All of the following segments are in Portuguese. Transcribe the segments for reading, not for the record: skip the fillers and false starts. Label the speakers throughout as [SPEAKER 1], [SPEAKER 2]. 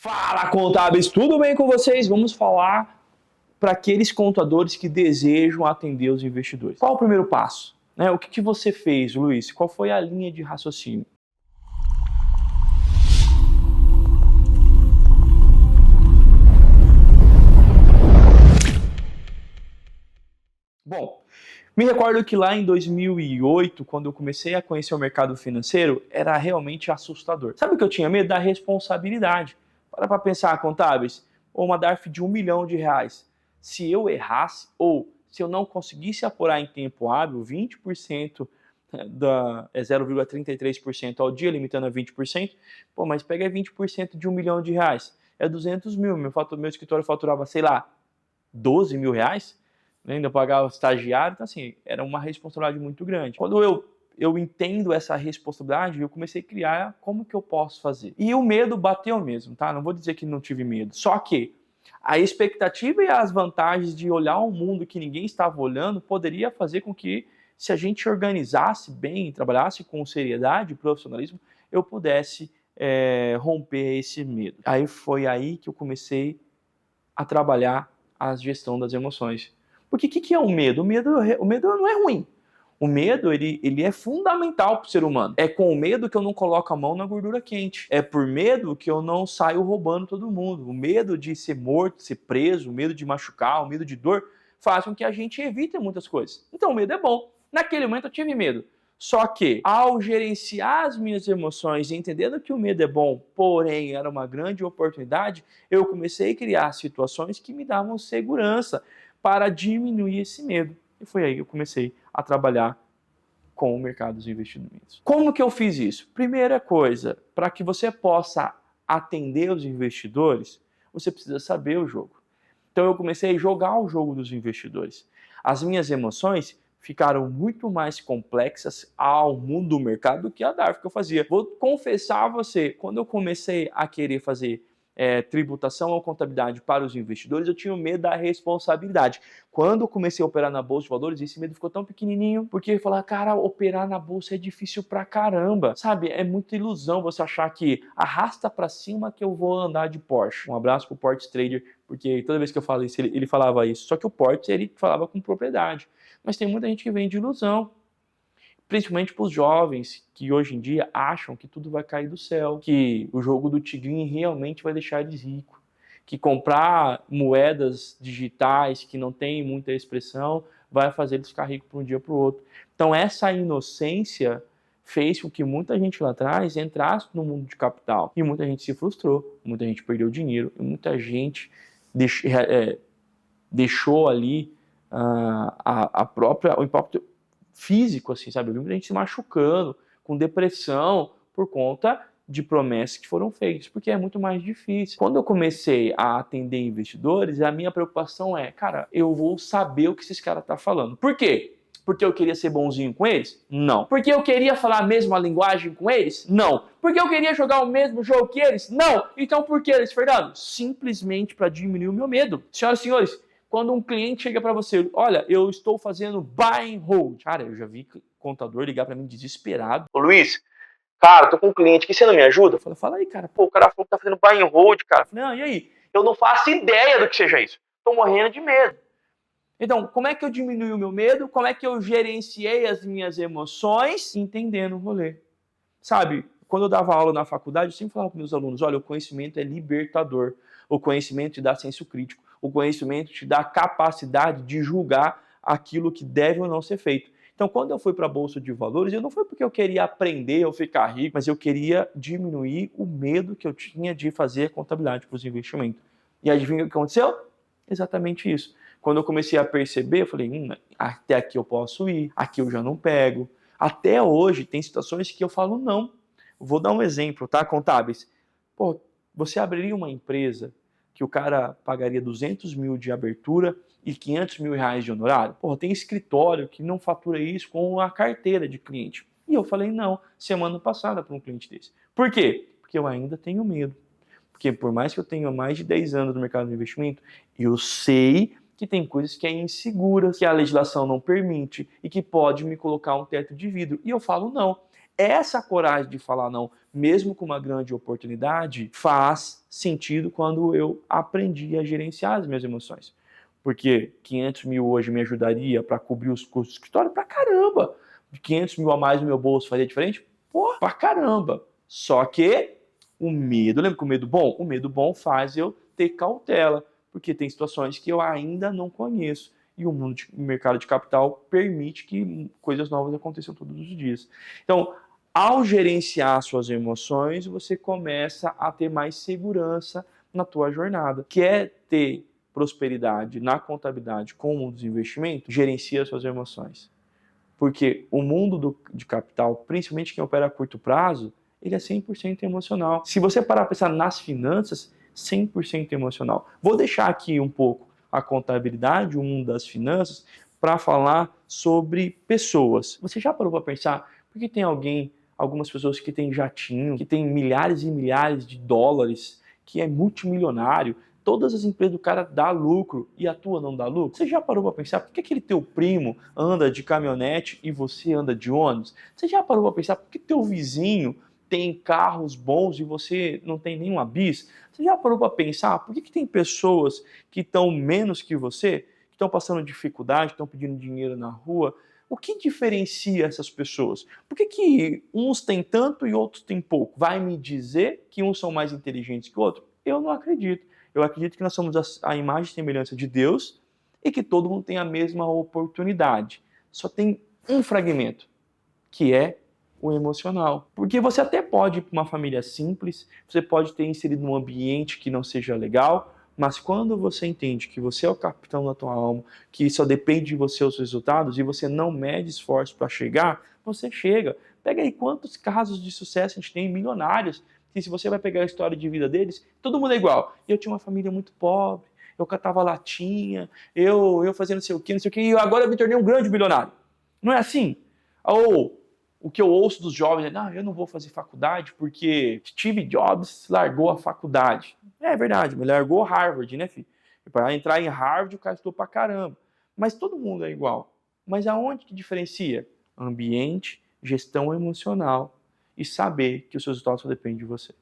[SPEAKER 1] Fala, contábeis, tudo bem com vocês? Vamos falar para aqueles contadores que desejam atender os investidores. Qual o primeiro passo? O que você fez, Luiz? Qual foi a linha de raciocínio? Bom, me recordo que lá em 2008, quando eu comecei a conhecer o mercado financeiro, era realmente assustador. Sabe o que eu tinha medo? Da responsabilidade. Para pensar, contábeis, uma DARF de R$1 milhão. Se eu errasse ou se eu não conseguisse apurar em tempo hábil 20% da 0,33% ao dia, limitando a 20%, mas pega 20% de R$1 milhão, é 200 mil, meu escritório faturava, sei lá, R$12 mil, ainda pagava estagiário, então assim, era uma responsabilidade muito grande. Quando eu entendo essa responsabilidade, eu comecei a criar como que eu posso fazer. E o medo bateu mesmo, tá? Não vou dizer que não tive medo, só que a expectativa e as vantagens de olhar um mundo que ninguém estava olhando poderia fazer com que, se a gente organizasse bem, trabalhasse com seriedade e profissionalismo, eu pudesse romper esse medo. Aí foi aí que eu comecei a trabalhar a gestão das emoções. Porque o que é o medo? O medo não é ruim. O medo, ele é fundamental para o ser humano. É com o medo que eu não coloco a mão na gordura quente. É por medo que eu não saio roubando todo mundo. O medo de ser morto, ser preso, o medo de machucar, o medo de dor, faz com que a gente evite muitas coisas. Então o medo é bom. Naquele momento eu tive medo. Só que, ao gerenciar as minhas emoções, entendendo que o medo é bom, porém era uma grande oportunidade, eu comecei a criar situações que me davam segurança para diminuir esse medo. E foi aí que eu comecei a trabalhar com o mercado dos investimentos. Como que eu fiz isso? Primeira coisa, para que você possa atender os investidores, você precisa saber o jogo. Então eu comecei a jogar o jogo dos investidores. As minhas emoções ficaram muito mais complexas ao mundo do mercado do que a DARF que eu fazia. Vou confessar a você, quando eu comecei a querer fazer tributação ou contabilidade para os investidores, eu tinha medo da responsabilidade. Quando eu comecei a operar na Bolsa de Valores, esse medo ficou tão pequenininho, porque eu falava, cara, operar na Bolsa é difícil pra caramba, sabe? É muita ilusão você achar que arrasta pra cima que eu vou andar de Porsche. Um abraço pro Porte Trader, porque toda vez que eu falo isso, ele falava isso. Só que o Porte, ele falava com propriedade. Mas tem muita gente que vem de ilusão. Principalmente para os jovens que hoje em dia acham que tudo vai cair do céu, que o jogo do tigrinho realmente vai deixar eles ricos, que comprar moedas digitais que não tem muita expressão vai fazer eles ficar ricos de um dia para o outro. Então essa inocência fez com que muita gente lá atrás entrasse no mundo de capital e muita gente se frustrou, muita gente perdeu dinheiro e muita gente deixou ali o impacto físico, assim, sabe? Eu vi muita gente se machucando, com depressão, por conta de promessas que foram feitas, porque é muito mais difícil. Quando eu comecei a atender investidores, a minha preocupação é, cara, eu vou saber o que esses caras estão falando. Por quê? Porque eu queria ser bonzinho com eles? Não. Porque eu queria falar a mesma linguagem com eles? Não. Porque eu queria jogar o mesmo jogo que eles? Não. Então por que eles, Fernando? Simplesmente para diminuir o meu medo. Senhoras e senhores, quando um cliente chega para você, olha, eu estou fazendo buy and hold. Cara, eu já vi contador ligar para mim desesperado. Ô Luiz, cara, tô com um cliente aqui, você não me ajuda? Eu falei, fala aí, cara. Pô, o cara falou que tá fazendo buy and hold, cara. Eu falei, não, e aí? Eu não faço ideia do que seja isso. Tô morrendo de medo. Então, como é que eu diminui o meu medo? Como é que eu gerenciei as minhas emoções? Entendendo o rolê. Sabe, quando eu dava aula na faculdade, eu sempre falava para meus alunos, olha, o conhecimento é libertador. O conhecimento te dá senso crítico. O conhecimento te dá capacidade de julgar aquilo que deve ou não ser feito. Então, quando eu fui para a Bolsa de Valores, eu não foi porque eu queria aprender ou ficar rico, mas eu queria diminuir o medo que eu tinha de fazer contabilidade para os investimentos. E adivinha o que aconteceu? Exatamente isso. Quando eu comecei a perceber, eu falei, até aqui eu posso ir, aqui eu já não pego. Até hoje tem situações que eu falo não. Vou dar um exemplo, tá, contábeis? Pô, você abriria uma empresa que o cara pagaria 200 mil de abertura e 500 mil reais de honorário? Pô, tem escritório que não fatura isso com a carteira de cliente. E eu falei não, semana passada para um cliente desse. Por quê? Porque eu ainda tenho medo. Porque por mais que eu tenha mais de 10 anos no mercado de investimento, eu sei que tem coisas que é inseguras, que a legislação não permite e que pode me colocar um teto de vidro. E eu falo não. Essa coragem de falar não mesmo com uma grande oportunidade, faz sentido quando eu aprendi a gerenciar as minhas emoções. Porque 500 mil hoje me ajudaria para cobrir os custos do escritório? Pra caramba! 500 mil a mais no meu bolso faria diferente? Pô, pra caramba! Só que o medo, lembra que o medo bom? O medo bom faz eu ter cautela, porque tem situações que eu ainda não conheço. E o mercado de capital permite que coisas novas aconteçam todos os dias. Então, ao gerenciar suas emoções, você começa a ter mais segurança na tua jornada. Quer ter prosperidade na contabilidade com os investimentos? Gerencia suas emoções. Porque o mundo de capital, principalmente quem opera a curto prazo, ele é 100% emocional. Se você parar para pensar nas finanças, 100% emocional. Vou deixar aqui um pouco a contabilidade, o mundo das finanças, para falar sobre pessoas. Você já parou para pensar por que tem algumas pessoas que têm jatinho, que têm milhares e milhares de dólares, que é multimilionário, todas as empresas do cara dá lucro e a tua não dá lucro? Você já parou para pensar por que aquele teu primo anda de caminhonete e você anda de ônibus? Você já parou para pensar por que teu vizinho tem carros bons e você não tem nenhuma bis? Você já parou para pensar por que tem pessoas que estão menos que você, que estão passando dificuldade, estão pedindo dinheiro na rua? O que diferencia essas pessoas? Por que uns têm tanto e outros têm pouco? Vai me dizer que uns são mais inteligentes que outros? Eu não acredito. Eu acredito que nós somos a imagem e semelhança de Deus e que todo mundo tem a mesma oportunidade. Só tem um fragmento, que é o emocional. Porque você até pode ir para uma família simples, você pode ter inserido num ambiente que não seja legal, mas quando você entende que você é o capitão da tua alma, que só depende de você os resultados e você não mede esforço para chegar, você chega. Pega aí quantos casos de sucesso a gente tem, milionários, que se você vai pegar a história de vida deles, todo mundo é igual. Eu tinha uma família muito pobre, eu catava latinha, eu fazia não sei o que, e agora eu me tornei um grande bilionário. Não é assim? Ou o que eu ouço dos jovens é, não, eu não vou fazer faculdade porque Steve Jobs largou a faculdade. É verdade, ele largou Harvard, né, filho? Para entrar em Harvard, o cara estudou pra caramba. Mas todo mundo é igual. Mas aonde que diferencia? Ambiente, gestão emocional e saber que os seus resultados só dependem de você.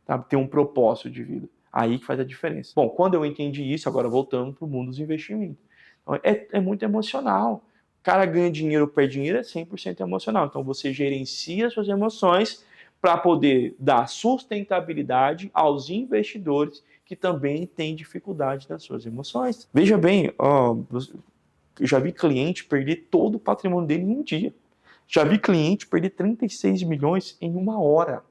[SPEAKER 1] Tá? Ter um propósito de vida. Aí que faz a diferença. Bom, quando eu entendi isso, agora voltando para o mundo dos investimentos. Então, é muito emocional. O cara ganha dinheiro ou perde dinheiro é 100% emocional. Então você gerencia suas emoções para poder dar sustentabilidade aos investidores que também têm dificuldade nas suas emoções. Veja bem, eu já vi cliente perder todo o patrimônio dele em um dia. Já vi cliente perder 36 milhões em uma hora.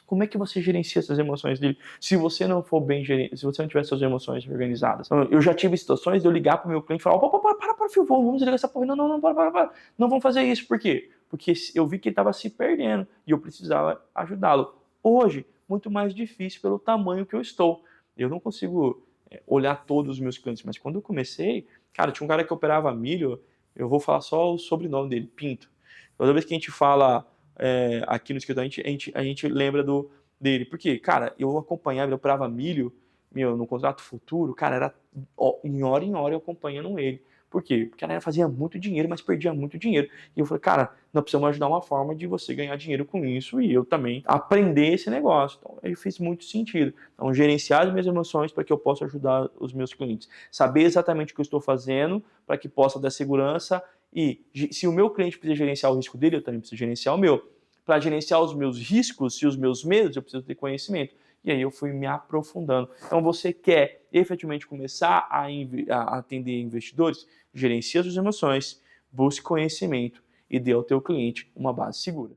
[SPEAKER 1] Como é que você gerencia essas emoções dele se você não for bem se você não tiver suas emoções organizadas? Eu já tive situações de eu ligar para o meu cliente e falar, para, filho, vamos desligar essa porra. Não, para. Não vamos fazer isso. Por quê? Porque eu vi que ele estava se perdendo e eu precisava ajudá-lo. Hoje, muito mais difícil pelo tamanho que eu estou. Eu não consigo olhar todos os meus clientes, mas quando eu comecei, cara, tinha um cara que operava milho, eu vou falar só o sobrenome dele, Pinto. Toda vez que a gente fala aqui no escritório, a gente lembra dele. Porque, cara, eu acompanhava, eu operava milho, no contrato futuro, cara, era em hora eu acompanhando ele. Por quê? Porque ela fazia muito dinheiro, mas perdia muito dinheiro. E eu falei, cara, nós precisamos ajudar uma forma de você ganhar dinheiro com isso e eu também aprender esse negócio. Então, aí fez muito sentido. Então, gerenciar as minhas emoções para que eu possa ajudar os meus clientes. Saber exatamente o que eu estou fazendo para que possa dar segurança e se o meu cliente precisa gerenciar o risco dele, eu também preciso gerenciar o meu. Para gerenciar os meus riscos e os meus medos, eu preciso ter conhecimento. E aí eu fui me aprofundando. Então você quer efetivamente começar a atender investidores? Gerencie as suas emoções, busque conhecimento e dê ao teu cliente uma base segura.